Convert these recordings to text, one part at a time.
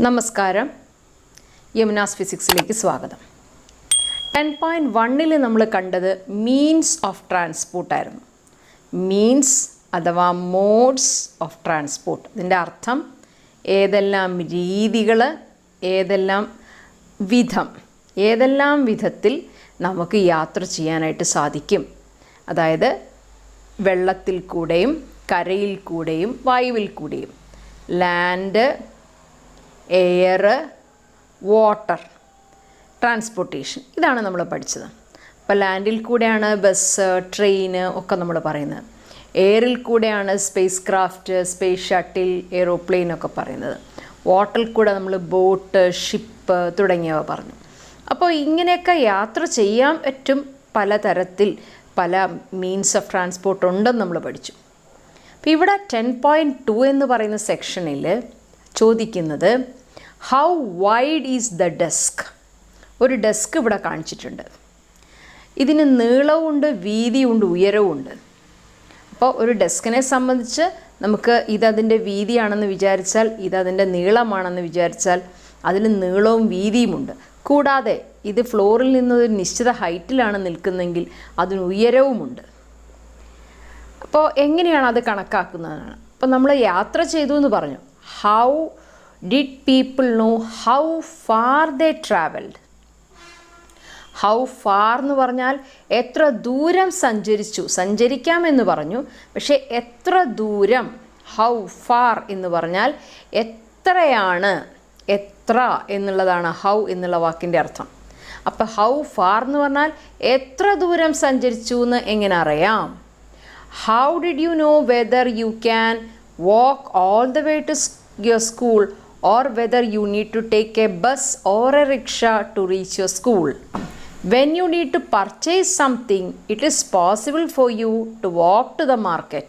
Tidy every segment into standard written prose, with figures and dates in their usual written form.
നമസ്കാരം, യമുനാസ് ഫിസിക്സിലേക്ക് സ്വാഗതം. 10.1 നമ്മൾ കണ്ടത് മീൻസ് ഓഫ് ട്രാൻസ്പോർട്ടായിരുന്നു. മീൻസ് അഥവാ മോഡ്സ് ഓഫ് ട്രാൻസ്പോർട്ട്. ഇതിൻ്റെ അർത്ഥം ഏതെല്ലാം രീതികൾ, ഏതെല്ലാം വിധത്തിൽ നമുക്ക് യാത്ര ചെയ്യാനായിട്ട് സാധിക്കും. അതായത് വെള്ളത്തിൽ കൂടെയും കരയിൽ കൂടെയും വായുവിൽ കൂടെയും, ലാൻഡ്, എയർ, വാട്ടർ ട്രാൻസ്പോർട്ടേഷൻ, ഇതാണ് നമ്മൾ പഠിച്ചത്. അപ്പോൾ ലാൻഡിൽ കൂടെയാണ് ബസ്, ട്രെയിന് ഒക്കെ നമ്മൾ പറയുന്നത്. എയറിൽ കൂടെയാണ് space craft, space shuttle, aeroplane ഒക്കെ പറയുന്നത്. വാട്ടറിൽ കൂടെ നമ്മൾ ബോട്ട്, ഷിപ്പ് തുടങ്ങിയവ പറഞ്ഞു. അപ്പോൾ ഇങ്ങനെയൊക്കെ യാത്ര ചെയ്യാൻ പറ്റും. പലതരത്തിൽ പല മീൻസ് ഓഫ് ട്രാൻസ്പോർട്ട് ഉണ്ടെന്ന് നമ്മൾ പഠിച്ചു. അപ്പോൾ ഇവിടെ 10.2 എന്ന് പറയുന്ന സെക്ഷനിൽ ചോദിക്കുന്നത് how wide is the desk. ഒരു ഡെസ്ക് ഇവിടെ കാണിച്ചിട്ടുണ്ട്. ഇതിന് നീളവുമുണ്ട്, വീതിയുണ്ട്, ഉയരവുമുണ്ട്. അപ്പോൾ ഒരു ഡെസ്കിനെ സംബന്ധിച്ച് നമുക്ക് ഇതതിൻ്റെ വീതിയാണെന്ന് വിചാരിച്ചാൽ, ഇതതിൻ്റെ നീളമാണെന്ന് വിചാരിച്ചാൽ അതിന് നീളവും വീതിയുമുണ്ട്. കൂടാതെ ഇത് ഫ്ലോറിൽ നിന്ന് ഒരു നിശ്ചിത ഹൈറ്റിലാണ് നിൽക്കുന്നതെങ്കിൽ അതിന് ഉയരവുമുണ്ട്. അപ്പോൾ എങ്ങനെയാണ് അത് കണക്കാക്കുന്നതാണ്. അപ്പോൾ നമ്മൾ യാത്ര ചെയ്തു എന്ന് പറഞ്ഞു. How did people know how far they travelled. How far എന്ന് പറഞ്ഞാൽ എത്ര ദൂരം സഞ്ചരിച്ചു, സഞ്ചരിക്കാമെന്ന് പറഞ്ഞു. പക്ഷേ എത്ര ദൂരം, ഹൗ ഫാർ എന്ന് പറഞ്ഞാൽ എത്രയാണ്, എത്ര എന്നുള്ളതാണ് ഹൗ എന്നുള്ള വാക്കിൻ്റെ അർത്ഥം. അപ്പോൾ ഹൗ ഫാർ എന്ന് പറഞ്ഞാൽ എത്ര ദൂരം സഞ്ചരിച്ചു എന്ന് എങ്ങനെ അറിയാം. How did you know whether you can walk all the way to your school or whether you need to take a bus or a rickshaw to reach your school. When you need to purchase something, it is possible for you to walk to the market.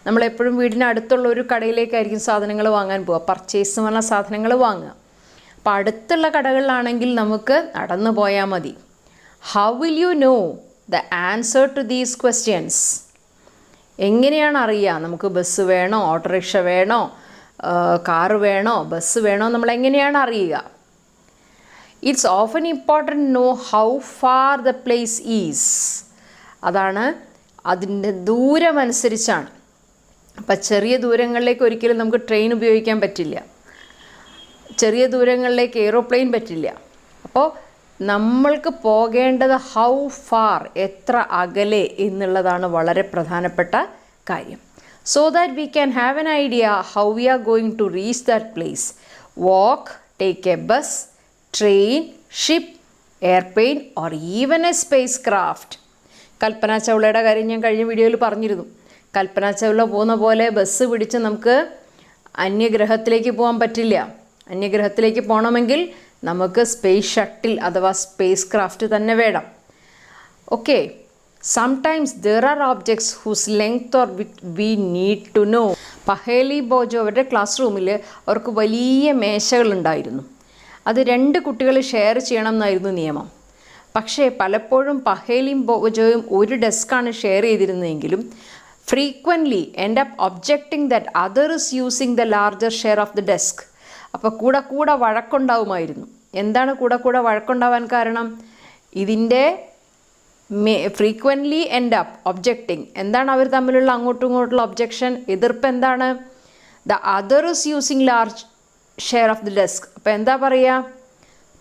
നമ്മളെപ്പോഴും വീടിനടുത്തുള്ള ഒരു കടയിലേക്കായിരിക്കും സാധനങ്ങൾ വാങ്ങാൻ പോവുക. Purchase എന്ന് പറഞ്ഞ സാധനങ്ങൾ വാങ്ങുക. അപ്പോൾ അടുത്തുള്ള കടകളിലാണെങ്കിൽ നമുക്ക് നടന്നു പോയാൽ മതി. How will you know the answer to these questions? എങ്ങനെയാണ് അറിയുക നമുക്ക് ബസ് വേണോ, ഓട്ടോറിക്ഷ വേണോ, കാറ് വേണോ, ബസ് വേണോ, നമ്മൾ എങ്ങനെയാണ് അറിയുക. It's often important know how far the place is. അതാണ് അതിൻ്റെ ദൂരമനുസരിച്ചാണ്. അപ്പം ചെറിയ ദൂരങ്ങളിലേക്ക് ഒരിക്കലും നമുക്ക് ട്രെയിൻ ഉപയോഗിക്കാൻ പറ്റില്ല, ചെറിയ ദൂരങ്ങളിലേക്ക് എയ്റോപ്ലെയിൻ പറ്റില്ല. അപ്പോൾ നമ്മൾക്ക് പോകേണ്ടത് ഹൗ ഫാർ, എത്ര അകലെ എന്നുള്ളതാണ് വളരെ പ്രധാനപ്പെട്ട കാര്യം. So that we can have an idea how we are going to reach that place. Walk, take a bus, train, ship, airplane or even a spacecraft. കൽപ്പന ചൗളയുടെ കാര്യം ഞാൻ കഴിഞ്ഞ വീഡിയോയിൽ പറഞ്ഞിരുന്നു. കൽപ്പന ചൗള പോകുന്ന പോലെ ബസ് പിടിച്ച് നമുക്ക് അന്യഗ്രഹത്തിലേക്ക് പോകാൻ പറ്റില്ല. അന്യഗ്രഹത്തിലേക്ക് പോകണമെങ്കിൽ നമുക്ക് സ്പേസ് ഷട്ടിൽ അഥവാ സ്പേസ് ക്രാഫ്റ്റ് തന്നെ വേണം. Okay. Sometimes there are objects whose length or width we need to know. പഹേലി Bojo അവരുടെ ക്ലാസ് റൂമിൽ അവർക്ക് വലിയ മേശകളുണ്ടായിരുന്നു. അത് 2 കുട്ടികൾ ഷെയർ ചെയ്യണം എന്നായിരുന്നു നിയമം. പക്ഷേ പലപ്പോഴും പഹേലിയും ബോജോയും ഒരു ഡെസ്ക്കാണ് ഷെയർ ചെയ്തിരുന്നതെങ്കിലും frequently end up objecting that other is using the larger share of the desk. അപ്പോൾ കൂടെ വഴക്കുണ്ടാവുമായിരുന്നു. എന്താണ് കൂടെ വഴക്കുണ്ടാവാൻ കാരണം? ഇതിൻ്റെ ഫ്രീക്വൻ്റ്ലി എൻഡ് അപ്പ് ഒബ്ജക്റ്റിംഗ്. എന്താണ് അവർ തമ്മിലുള്ള അങ്ങോട്ടും ഇങ്ങോട്ടുള്ള ഒബ്ജക്ഷൻ, എതിർപ്പ് എന്താണ്? The other is using large share of the desk. അപ്പോൾ എന്താ പറയുക?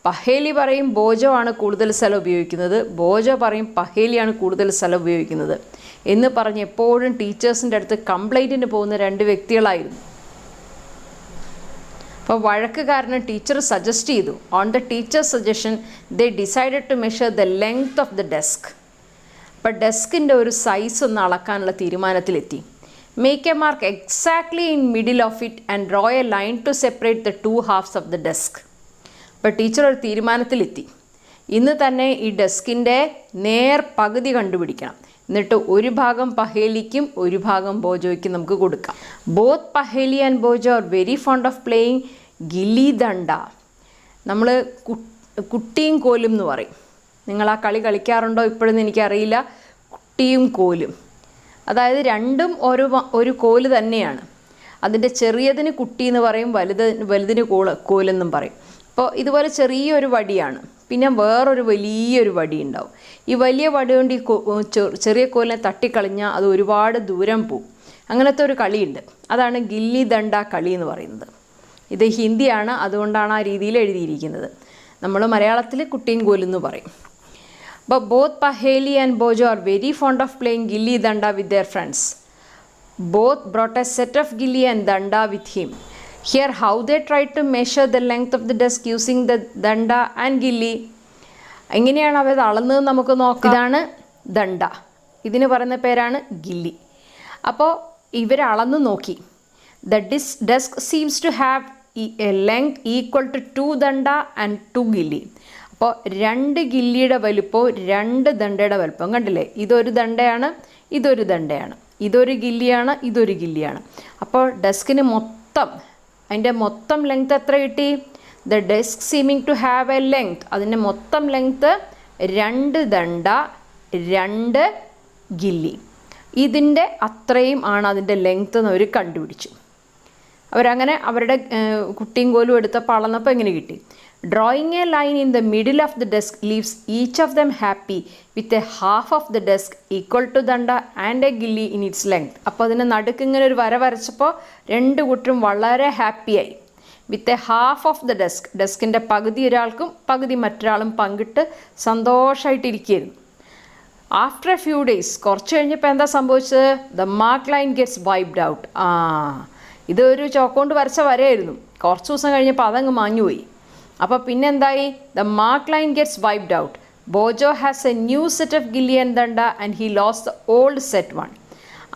പഹേലി പറയും ബോജോ ആണ് കൂടുതൽ സ്ഥലം ഉപയോഗിക്കുന്നത്, ബോജോ പറയും പഹേലിയാണ് കൂടുതൽ സ്ഥലം ഉപയോഗിക്കുന്നത് എന്ന് പറഞ്ഞ് എപ്പോഴും ടീച്ചേഴ്സിൻ്റെ അടുത്ത് കംപ്ലൈൻറ്റിന് പോകുന്ന 2 വ്യക്തികളായിരുന്നു. അപ്പോൾ വഴക്ക് കാരണം ടീച്ചർ സജസ്റ്റ് ചെയ്തു. On the teacher's suggestion they decided to measure the length of the desk. അപ്പോൾ ഡെസ്കിൻ്റെ ഒരു സൈസ് ഒന്ന് അളക്കാനുള്ള തീരുമാനത്തിലെത്തി. Make a mark exactly in middle of it and draw a line to separate the 2 halves of the desk. അപ്പോൾ teacher ഒരു തീരുമാനത്തിലെത്തി. ഇന്ന് തന്നെ ഈ ഡെസ്കിൻ്റെ പകുതി കണ്ടുപിടിക്കണം. എന്നിട്ട് ഒരു ഭാഗം പഹേലിക്കും ഒരു ഭാഗം ബോജോയ്ക്കും നമുക്ക് കൊടുക്കാം. Both Paheli and Bojo are very fond of playing gilli danda. നമ്മൾ കുട്ടിയും കോലും എന്ന് പറയും. നിങ്ങൾ ആ കളി കളിക്കാറുണ്ടോ ഇപ്പോഴെന്ന് എനിക്കറിയില്ല. കുട്ടിയും കോലും, അതായത് രണ്ടും ഒരു കോല് തന്നെയാണ്. അതിൻ്റെ ചെറിയതിന് കുട്ടി എന്ന് പറയും, വലുതിന് കോലെന്നും പറയും. അപ്പോൾ ഇതുപോലെ ചെറിയൊരു വടിയാണ്, പിന്നെ വേറൊരു വലിയൊരു വടി ഉണ്ടാവും. ഈ വലിയ വടി കൊണ്ട് ഈ ചെറിയ കോലിനെ തട്ടിക്കളിഞ്ഞാൽ അത് ഒരുപാട് ദൂരം പോവും. അങ്ങനത്തെ ഒരു കളിയുണ്ട്, അതാണ് ഗില്ലി ദണ്ഡ കളി എന്ന് പറയുന്നത്. ഇത് ഹിന്ദിയാണ്, അതുകൊണ്ടാണ് ആ രീതിയിൽ എഴുതിയിരിക്കുന്നത്. നമ്മൾ മലയാളത്തിൽ കുട്ടിയും കോലെന്ന് പറയും. But both Paheli and Bojo are very fond of playing Gilli Danda with their friends. Both brought a set of Gilli and Danda with him. Here how they tried to measure the length of the desk using the Danda and Gilli. എങ്ങനെയാണ് അവർ അളന്നത് നമുക്ക് നോക്കാം. ഇതാണ് ദണ്ഡ, ഇതിന് പറയുന്ന പേരാണ് ഗില്ലി. അപ്പോൾ ഇവർ അളന്ന് നോക്കി. The desk seems to have a length equal to 2 Danda and 2 Gilli. അപ്പോൾ 2 ഗില്ലിയുടെ വലിപ്പവും 2 ദണ്ഡയുടെ വലിപ്പം കണ്ടില്ലേ. ഇതൊരു ദണ്ഡയാണ്, ഇതൊരു ദണ്ഡയാണ്, ഇതൊരു ഗില്ലിയാണ്, ഇതൊരു ഗില്ലിയാണ്. അപ്പോൾ ഡെസ്കിന് അതിൻ്റെ മൊത്തം ലെങ്ത് എത്ര കിട്ടി? The desk seeming to have a length, അതിൻ്റെ മൊത്തം ലെങ്ത്ത് 2 ദണ്ഡ 2 ഗില്ലി. ഇതിൻ്റെ അത്രയും ആണ് അതിൻ്റെ ലെങ്ത്ത് എന്ന് അവർ കണ്ടുപിടിച്ചു. അവരങ്ങനെ അവരുടെ കുട്ടിയും കോലും എടുത്തപ്പോൾ അളന്നപ്പോൾ എങ്ങനെ കിട്ടി? Drawing a line in the middle of the desk leaves each of them happy with a half of the desk equal to danda and a gilli in its length. അപ്പോൾ അതിന് നടുക്ക് ഇങ്ങനെ ഒരു വര വരച്ചപ്പോൾ 2 കൂട്ടരും വളരെ ഹാപ്പിയായി. With a half of the desk, ഡെസ്കിൻ്റെ പകുതി ഒരാൾക്കും പകുതി മറ്റൊരാളും പങ്കിട്ട് സന്തോഷമായിട്ടിരിക്കുകയായിരുന്നു. ആഫ്റ്റർ എ ഫ്യൂ ഡേയ്സ്, കുറച്ച് കഴിഞ്ഞപ്പോൾ എന്താ സംഭവിച്ചത്? The mark line gets wiped out. ഇതൊരു ചോക്കൊണ്ട് വരച്ച വരയായിരുന്നു. കുറച്ച് ദിവസം കഴിഞ്ഞപ്പോൾ അതങ്ങ് മാഞ്ഞുപോയി. അപ്പോൾ പിന്നെ എന്തായി? The mark line gets wiped out. Bojo has a new set of gilli and danda and he lost the old set one.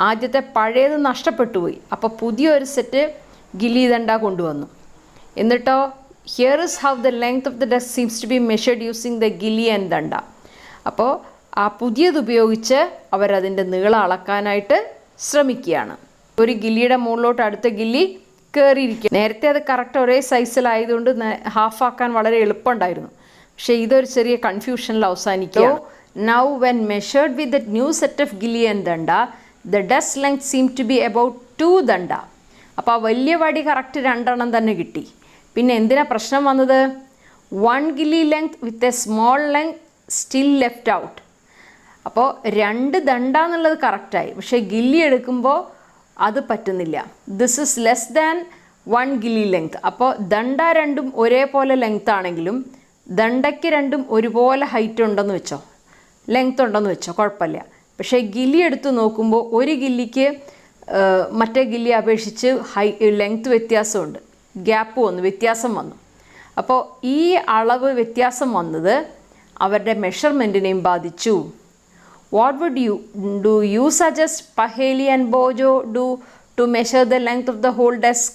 ആദ്യത്തെ പഴയത് നഷ്ടപ്പെട്ടു പോയി. അപ്പോൾ പുതിയൊരു സെറ്റ് ഗില്ലി ദണ്ഡ കൊണ്ടുവന്നു. എന്നിട്ടോ here is how the length of the desk seems to be measured using the gilli and danda. അപ്പോൾ ആ പുതിയത് ഉപയോഗിച്ച് അവരതിൻ്റെ നീളം അളക്കാനായിട്ട് ശ്രമിക്കുകയാണ്. ഒരു ഗില്ലിയുടെ മുകളിലോട്ട് അടുത്ത ഗില്ലി കയറിയിരിക്കുക. നേരത്തെ അത് കറക്റ്റ് ഒരേ സൈസിലായതുകൊണ്ട് ഹാഫാക്കാൻ വളരെ എളുപ്പമുണ്ടായിരുന്നു. പക്ഷേ ഇതൊരു ചെറിയ കൺഫ്യൂഷനിൽ അവസാനിക്കുക. Now when measured with the new set of gilli and danda the desk length seem to be about 2 danda. അപ്പോൾ ആ വലിയ വടി കറക്റ്റ് 2 എണ്ണം തന്നെ കിട്ടി. പിന്നെ എന്തിനാ പ്രശ്നം വന്നത്? 1 gilli length with a small length still left out. അപ്പോൾ 2 ദണ്ഡ എന്നുള്ളത് കറക്റ്റായി, പക്ഷേ ഗില്ലി എടുക്കുമ്പോൾ അത് പറ്റുന്നില്ല. This is less than 1 gilli length. അപ്പോൾ ദണ്ഡ രണ്ടും ഒരേപോലെ ലെങ്ത് ആണെങ്കിലും ദണ്ഡയ്ക്ക് രണ്ടും ഒരുപോലെ ഹൈറ്റ് ഉണ്ടെന്ന് വെച്ചോ, ലെങ്ത് ഉണ്ടെന്ന് വെച്ചോ, കുഴപ്പമില്ല. പക്ഷേ ഗില്ലി എടുത്ത് നോക്കുമ്പോൾ ഒരു ഗില്ലിക്ക് മറ്റേ ഗില്ലി അപേക്ഷിച്ച് ലെങ്ത് വ്യത്യാസമുണ്ട്, വ്യത്യാസം വന്നു. അപ്പോൾ ഈ അളവ് വ്യത്യാസം വന്നത് അവരുടെ മെഷർമെൻറ്റിനെയും ബാധിച്ചു. What would you suggest Paheli and Bojo do to measure the length of the whole desk?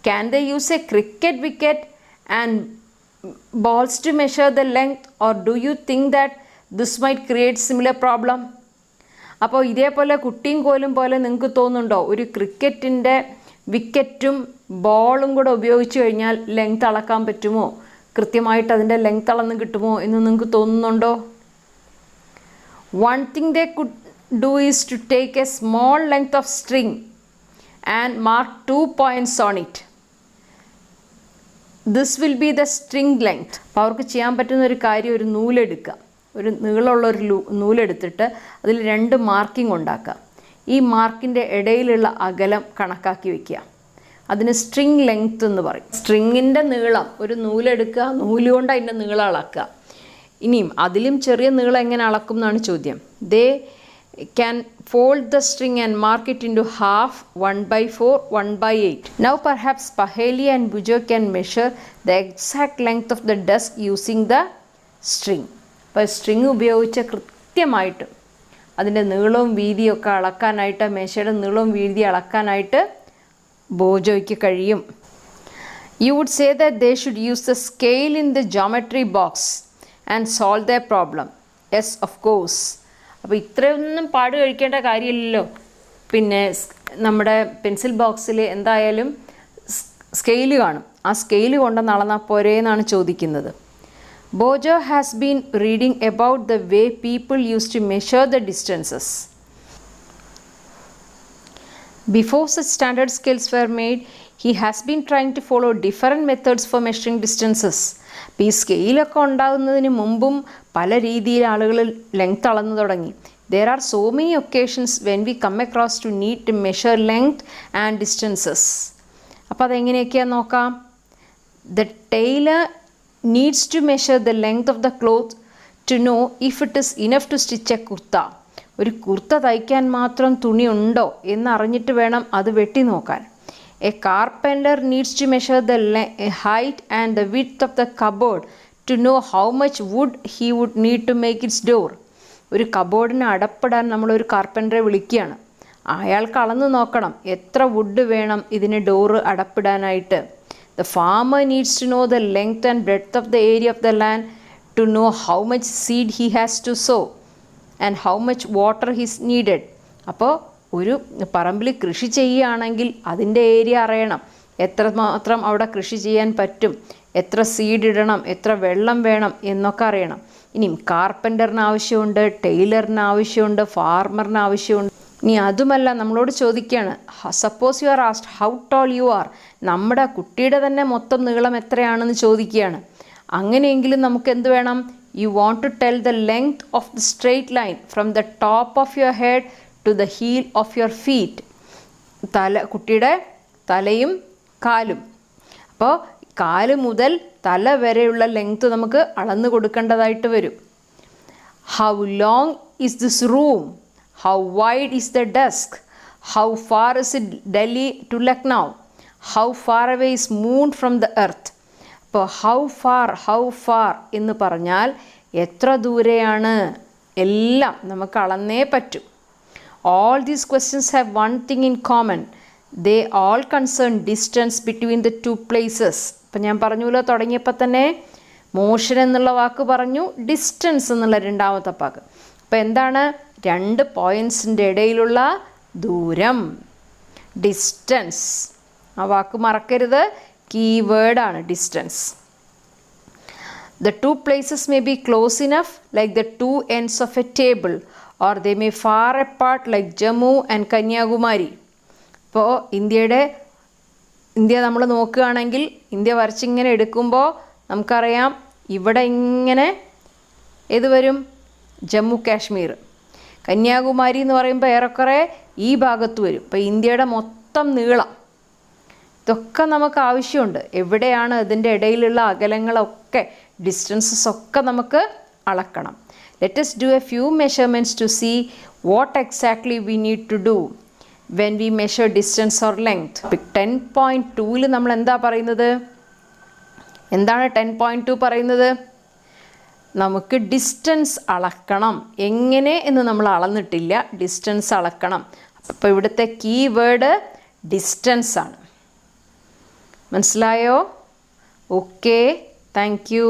Can they use a cricket wicket and balls to measure the length, or do you think that this might create similar problem? അപ്പോൾ ഇതേപോലെ കുട്ടിയും കോലും പോലെ നിങ്ങൾക്ക് തോന്നുന്നുണ്ടോ ഒരു ക്രിക്കറ്റിൻ്റെ വിക്കറ്റും ബോളും കൂടെ ഉപയോഗിച്ച് കഴിഞ്ഞാൽ ലെങ്ത് അളക്കാൻ പറ്റുമോ, കൃത്യമായിട്ട് അതിൻ്റെ ലെങ്ത് അളന്ന് കിട്ടുമോ എന്ന് നിങ്ങൾക്ക് തോന്നുന്നുണ്ടോ? One thing they could do is to take a small length of string and mark 2 points on it. This will be the string length. അപ്പോൾ അവർക്ക് ചെയ്യാൻ പറ്റുന്ന ഒരു കാര്യം, ഒരു നൂലെടുക്കുക, ഒരു നീളമുള്ളൊരു നൂലെടുത്തിട്ട് അതിൽ 2 മാർക്കിംഗ് ഉണ്ടാക്കുക. ഈ മാർക്കിൻ്റെ ഇടയിലുള്ള അകലം കണക്കാക്കി വയ്ക്കുക. അതിന് സ്ട്രിങ് ലെങ്ത് എന്ന് പറയും. സ്ട്രിങ്ങിൻ്റെ നീളം, ഒരു നൂലെടുക്കുക, നൂലുകൊണ്ട് അതിൻ്റെ നീളം അളക്കുക. ഇനിയും അതിലും ചെറിയ നീളം എങ്ങനെ അളക്കും എന്നാണ് ചോദ്യം. They can fold the string and mark it into half, 1/4, 1/8. Now perhaps Paheli and Bujo can measure the exact length of the desk using the string. അപ്പോൾ സ്ട്രിങ് ഉപയോഗിച്ച് കൃത്യമായിട്ട് അതിൻ്റെ നീളവും വീതിയൊക്കെ അളക്കാനായിട്ട്, മേശയുടെ നീളവും വീതി അളക്കാനായിട്ട് ബോജോയ്ക്ക് കഴിയും. You would say that they should use the scale in the geometry box and solve the problem. Yes, of course. അപ്പോൾ ഇത്രയൊന്നും പാട് കഴിക്കേണ്ട കാര്യമില്ലല്ലോ. പിന്നെ നമ്മുടെ പെൻസിൽ ബോക്സിൽ എന്തായാലും സ്കെയില് കാണും. ആ സ്കെയില് കൊണ്ടുവന്ന് അളന്നാൽ പോരേ എന്നാണ് ചോദിക്കുന്നത്. Bojo has been reading about the way people use to measure the distances. Before such standard scales were made, he has been trying to follow different methods for measuring distances. അപ്പോൾ ഈ സ്കെയിലൊക്കെ ഉണ്ടാകുന്നതിന് മുമ്പും പല രീതിയിൽ ആളുകൾ ലെങ്ത് അളന്നു തുടങ്ങി. There are so many occasions when we come across to need to measure length and distances. അപ്പോൾ അതെങ്ങനെയൊക്കെയാണെന്ന് നോക്കാം. The tailor needs to measure the length of the cloth to know if it is enough to stitch a kurta. ഒരു കുർത്ത തയ്ക്കാൻ മാത്രം തുണി ഉണ്ടോ എന്നറിഞ്ഞിട്ട് വേണം അത് വെട്ടി നോക്കാൻ. A carpenter needs to measure the height and the width of the cupboard to know how much wood he would need to make its door. ഒരു കബോർഡിന് അടപ്പിടാൻ നമ്മളൊരു കാർപ്പൻറ്ററെ വിളിക്കുകയാണ്. അയാൾക്ക് അളന്ന് നോക്കണം എത്ര വുഡ് വേണം ഇതിന് ഡോറ് അടപ്പിടാനായിട്ട്. The farmer needs to know the length and breadth of the area of the land to know how much seed he has to sow and how much water his needed. അപ്പോൾ ഒരു പറമ്പിൽ കൃഷി ചെയ്യുകയാണെങ്കിൽ അതിൻ്റെ area അറിയണം, എത്രമാത്രം അവിടെ കൃഷി ചെയ്യാൻ പറ്റും, എത്ര സീഡ് ഇടണം, എത്ര വെള്ളം വേണം എന്നൊക്കെ അറിയണം. ഇനിയും കാർപ്പൻറ്ററിന് ആവശ്യമുണ്ട്, ടൈലറിന് ആവശ്യമുണ്ട്, ഫാർമറിന് ആവശ്യമുണ്ട്. ഇനി അതുമല്ല നമ്മളോട് ചോദിക്കുകയാണ്, suppose you are asked how toll you are, നമ്മുടെ കുട്ടിയുടെ തന്നെ മൊത്തം നീളം എത്രയാണെന്ന് ചോദിക്കുകയാണ്. അങ്ങനെയെങ്കിലും നമുക്ക് എന്ത് വേണം? You want to tell the length of the straight line from the top of your head to the heel of your feet. കുട്ടിയുടെ തലയും കാലും. അപ്പോൾ കാല് മുതൽ തല വരെയുള്ള ലെങ്ത് നമുക്ക് അളന്നു കൊടുക്കേണ്ടതായിട്ട് വരും. How long is this room? How wide is the desk? How far is it Delhi to Lucknow? How far away is moon from the earth? അപ്പോൾ ഹൗ ഫാർ എന്ന് പറഞ്ഞാൽ എത്ര ദൂരെയാണ്, എല്ലാം നമുക്ക് അളന്നേ പറ്റും. All these questions have one thing in common, they all concern distance between the two places. അപ്പം ഞാൻ പറഞ്ഞല്ലോ തുടങ്ങിയപ്പോൾ തന്നെ മോഷൻ എന്നുള്ള വാക്ക് പറഞ്ഞു, ഡിസ്റ്റൻസ് എന്നുള്ള രണ്ടാമത്തെ വാക്ക്. അപ്പോൾ എന്താണ്? രണ്ട് പോയിൻറ്റ്സിൻ്റെ ഇടയിലുള്ള ദൂരം, ഡിസ്റ്റൻസ്. ആ വാക്ക് മറക്കരുത്, കീവേഡാണ് distance. The two places may be close enough like the two ends of a table or they may far apart like Jammu and Kanyakumari. ഇപ്പോൾ ഇന്ത്യ നമ്മൾ നോക്കുകയാണെങ്കിൽ ഇന്ത്യ വരച്ചിങ്ങനെ എടുക്കുമ്പോൾ നമുക്കറിയാം ഇവിടെ ഇങ്ങനെ ഏത് വരും? ജമ്മു കാശ്മീർ. കന്യാകുമാരി എന്ന് പറയുമ്പോൾ ഏറെക്കുറെ ഈ ഭാഗത്ത് വരും. ഇപ്പോൾ ഇന്ത്യയുടെ മൊത്തം നീളം ഇതൊക്കെ നമുക്ക് ആവശ്യമുണ്ട്. എവിടെയാണ് ഇതിൻ്റെ ഇടയിലുള്ള അകലങ്ങളൊക്കെ, ഡിസ്റ്റൻസസ് ഒക്കെ നമുക്ക് അളക്കണം. Let us do a few measurements to see what exactly we need to do when we measure distance or length. 10.2-ൽ നമ്മൾ എന്താ പറയുന്നത്? എന്താണ് 10.2 പറയുന്നത്? നമുക്ക് ഡിസ്റ്റൻസ് അളക്കണം. എങ്ങനെ എന്ന് നമ്മൾ അളന്നിട്ടില്ല, ഡിസ്റ്റൻസ് അളക്കണം. അപ്പോൾ ഇവിടുത്തെ കീവേഡ് ഡിസ്റ്റൻസ് ആണ്. മനസ്സിലായോ? Okay, thank you.